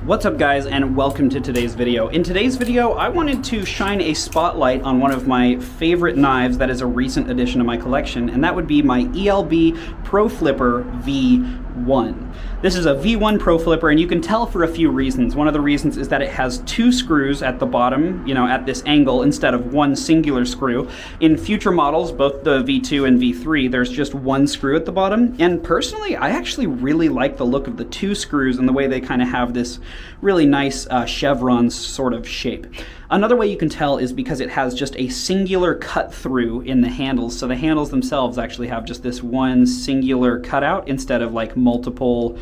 What's up guys, and welcome to today's video. In today's video, I wanted to shine a spotlight on one of my favorite knives that is a recent addition to my collection, and that would be my ELB Proflipper V1. This is a V1 Proflipper, and you can tell for a few reasons. One of the reasons is that it has two screws at the bottom, at this angle, instead of one singular screw. In future models, both the V2 and V3, there's just one screw at the bottom, and personally, I actually really like the look of the two screws and the way they kind of have this really nice chevron sort of shape. Another way you can tell is because it has just a singular cut through in the handles. So the handles themselves actually have just this one singular cutout instead of like multiple,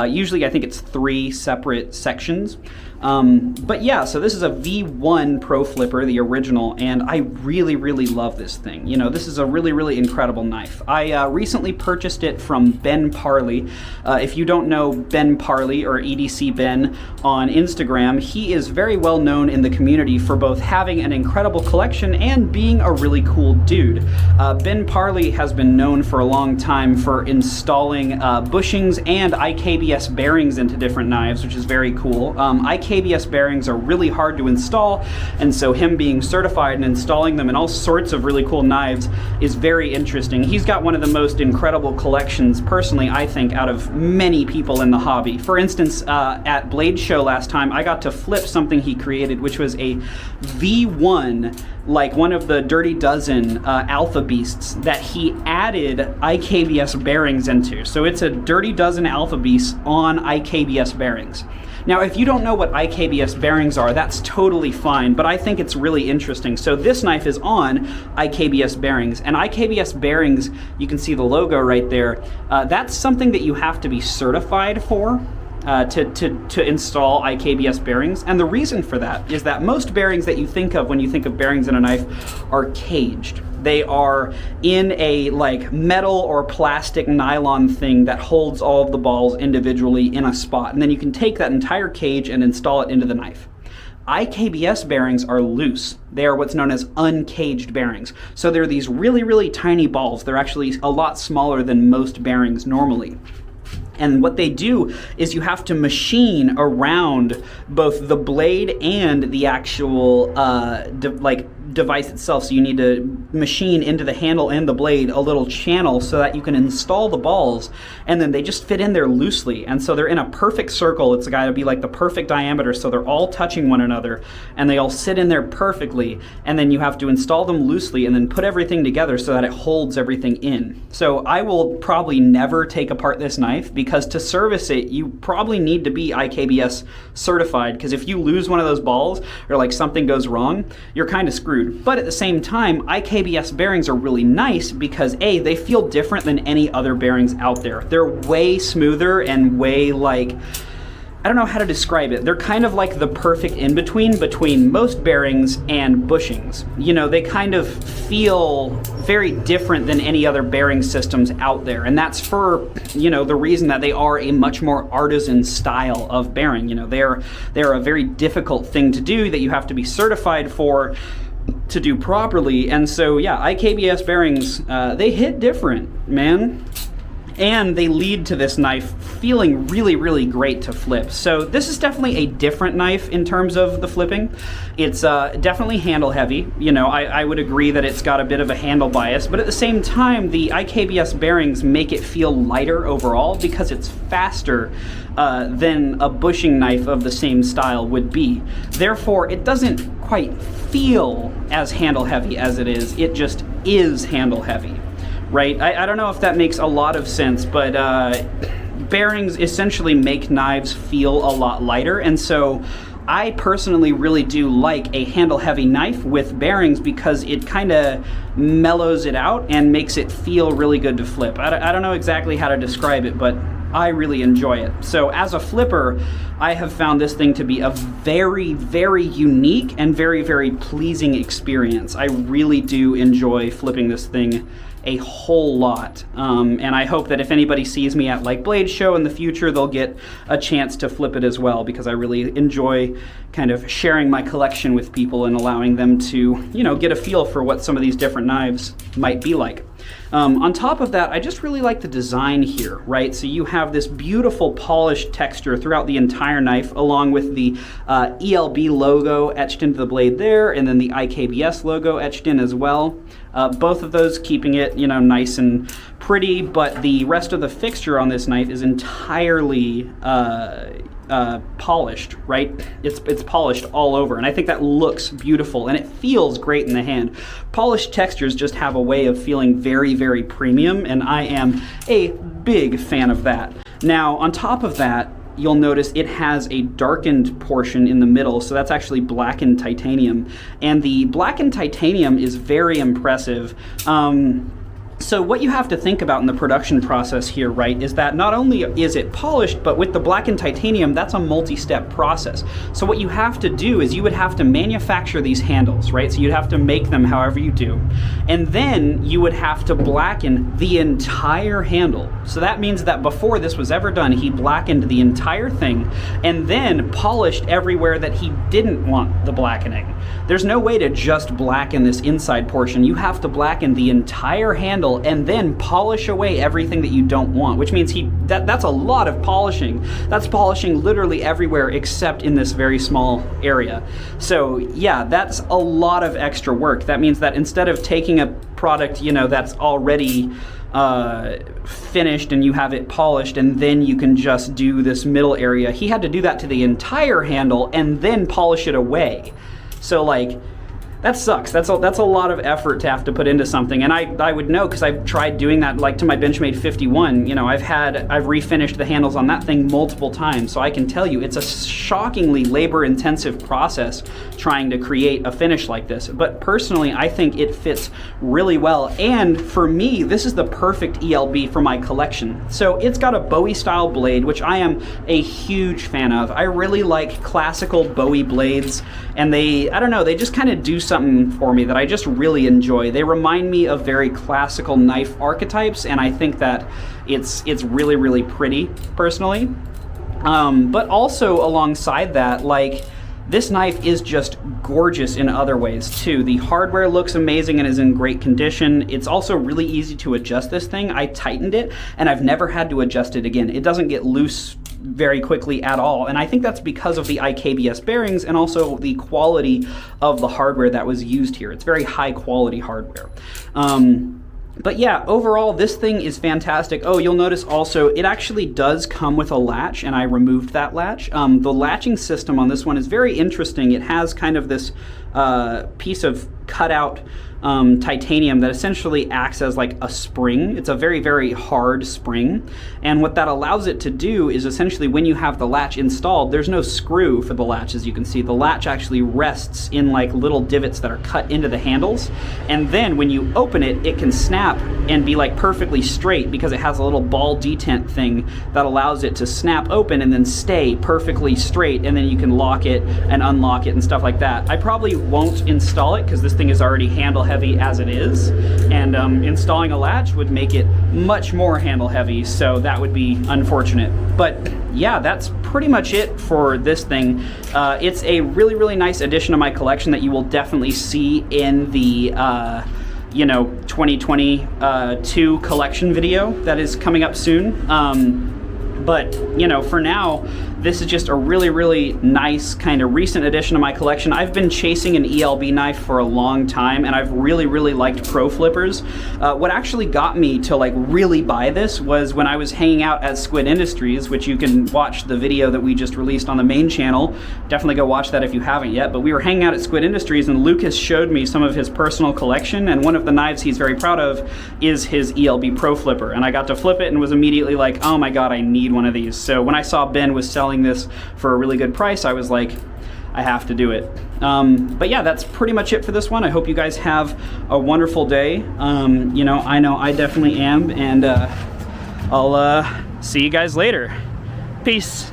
usually I think it's 3 separate sections. But yeah, so this is a V1 Proflipper, the original, and I really love this thing. This is a really incredible knife. I recently purchased it from Ben Parry. If you don't know Ben Parry, or EDC Ben on Instagram, he is very well known in the community for both having an incredible collection and being a really cool dude. Ben Parry has been known for a long time for installing bushings and IKBS bearings into different knives, which is very cool. IKBS bearings are really hard to install, and so him being certified and installing them in all sorts of really cool knives is very interesting. He's got one of the most incredible collections, personally, I think, out of many people in the hobby. For instance, at Blade Show last time, I got to flip something he created, which was a V1, like one of the Dirty Dozen Alpha Beasts that he added IKBS bearings into. So it's a Dirty Dozen Alpha Beast on IKBS bearings. Now, if you don't know what IKBS bearings are, that's totally fine, but I think it's really interesting. So this knife is on IKBS bearings, and IKBS bearings, you can see the logo right there, that's something that you have to be certified for. To install IKBS bearings, and the reason for that is that most bearings that you think of when you think of bearings in a knife are caged. They are in a like metal or plastic nylon thing that holds all of the balls individually in a spot, and then you can take that entire cage and install it into the knife. IKBS bearings are loose. They are what's known as uncaged bearings. So they're these really tiny balls. They're actually a lot smaller than most bearings normally. And what they do is you have to machine around both the blade and the actual device itself. So you need to machine into the handle and the blade a little channel so that you can install the balls, and then they just fit in there loosely. And so they're in a perfect circle. It's got to be like the perfect diameter, so they're all touching one another and they all sit in there perfectly. And then you have to install them loosely and then put everything together so that it holds everything in. So I will probably never take apart this knife, because to service it, you probably need to be IKBS certified, because if you lose one of those balls or like something goes wrong, you're kind of screwed. But at the same time, IKBS bearings are really nice because A, they feel different than any other bearings out there. They're way smoother and way I don't know how to describe it. They're kind of like the perfect in-between between most bearings and bushings. They kind of feel very different than any other bearing systems out there. And that's for, the reason that they are a much more artisan style of bearing. They're a very difficult thing to do that you have to be certified for to do properly. And so, yeah, IKBS bearings, they hit different, man. And they lead to this knife feeling really great to flip. So this is definitely a different knife in terms of the flipping. It's definitely handle heavy. I would agree that it's got a bit of a handle bias, but at the same time, the IKBS bearings make it feel lighter overall because it's faster than a bushing knife of the same style would be. Therefore, it doesn't quite feel as handle heavy as it is. It just is handle heavy. Right? I don't know if that makes a lot of sense, but bearings essentially make knives feel a lot lighter, and so I personally really do like a handle-heavy knife with bearings because it kind of mellows it out and makes it feel really good to flip. I don't know exactly how to describe it, but I really enjoy it. So as a flipper, I have found this thing to be a very unique and very pleasing experience. I really do enjoy flipping this thing a whole lot, and I hope that if anybody sees me at like Blade Show in the future, they'll get a chance to flip it as well, because I really enjoy kind of sharing my collection with people and allowing them to, get a feel for what some of these different knives might be like. On top of that, I just really like the design here, right? So you have this beautiful polished texture throughout the entire knife, along with the ELB logo etched into the blade there, and then the IKBS logo etched in as well. Both of those keeping it, you know, nice and pretty, but the rest of the fixture on this knife is entirely polished, right? It's polished all over, and I think that looks beautiful and it feels great in the hand. Polished textures just have a way of feeling very, very premium, and I am a big fan of that. Now, on top of that, you'll notice it has a darkened portion in the middle, so that's actually blackened titanium. And the blackened titanium is very impressive. So what you have to think about in the production process here, right, is that not only is it polished, but with the blackened titanium, that's a multi-step process. So what you have to do is you would have to manufacture these handles, right? So you'd have to make them however you do. And then you would have to blacken the entire handle. So that means that before this was ever done, he blackened the entire thing and then polished everywhere that he didn't want the blackening. There's no way to just blacken this inside portion. You have to blacken the entire handle and then polish away everything that you don't want, which means that's a lot of polishing. That's polishing literally everywhere except in this very small area. So yeah, that's a lot of extra work. That means that instead of taking a product, you know, that's already finished and you have it polished and then you can just do this middle area, he had to do that to the entire handle and then polish it away. So like, that sucks. That's a lot of effort to have to put into something, and I would know because I've tried doing that, like to my Benchmade 51. You know, I've refinished the handles on that thing multiple times, so I can tell you it's a shockingly labor-intensive process trying to create a finish like this. But personally, I think it fits really well, and for me, this is the perfect ELB for my collection. So it's got a Bowie-style blade, which I am a huge fan of. I really like classical Bowie blades, and I don't know, they just kind of do something for me that I just really enjoy. They remind me of very classical knife archetypes, and I think that it's really, really pretty, personally. But also alongside that, like, this knife is just gorgeous in other ways too. The hardware looks amazing and is in great condition. It's also really easy to adjust this thing. I tightened it and I've never had to adjust it again. It doesn't get loose very quickly at all, and I think that's because of the IKBS bearings and also the quality of the hardware that was used here. It's very high quality hardware. But yeah, overall, this thing is fantastic. Oh, you'll notice also, it actually does come with a latch, and I removed that latch. The latching system on this one is very interesting. It has kind of this piece of cutout titanium that essentially acts as like a spring. It's a very, very hard spring. And what that allows it to do is essentially when you have the latch installed, there's no screw for the latch, as you can see. The latch actually rests in like little divots that are cut into the handles. And then when you open it, it can snap and be like perfectly straight because it has a little ball detent thing that allows it to snap open and then stay perfectly straight. And then you can lock it and unlock it and stuff like that. I probably won't install it because this thing is already handle heavy as it is, and installing a latch would make it much more handle heavy, so that would be unfortunate. But yeah, that's pretty much it for this thing. It's a really, really nice addition to my collection that you will definitely see in the 2022 collection video that is coming up soon. But, you know, for now, this is just a really, really nice kind of recent addition to my collection. I've been chasing an ELB knife for a long time, and I've really, really liked Proflippers. What actually got me to like really buy this was when I was hanging out at Squid Industries, which you can watch the video that we just released on the main channel. Definitely go watch that if you haven't yet. But we were hanging out at Squid Industries, and Lucas showed me some of his personal collection, and one of the knives he's very proud of is his ELB Proflipper. And I got to flip it and was immediately like, oh my god, I need one of these. So when I saw Ben was selling this for a really good price, I was like, I have to do it. But yeah, that's pretty much it for this one. I hope you guys have a wonderful day. You know I definitely am, and I'll see you guys later. Peace.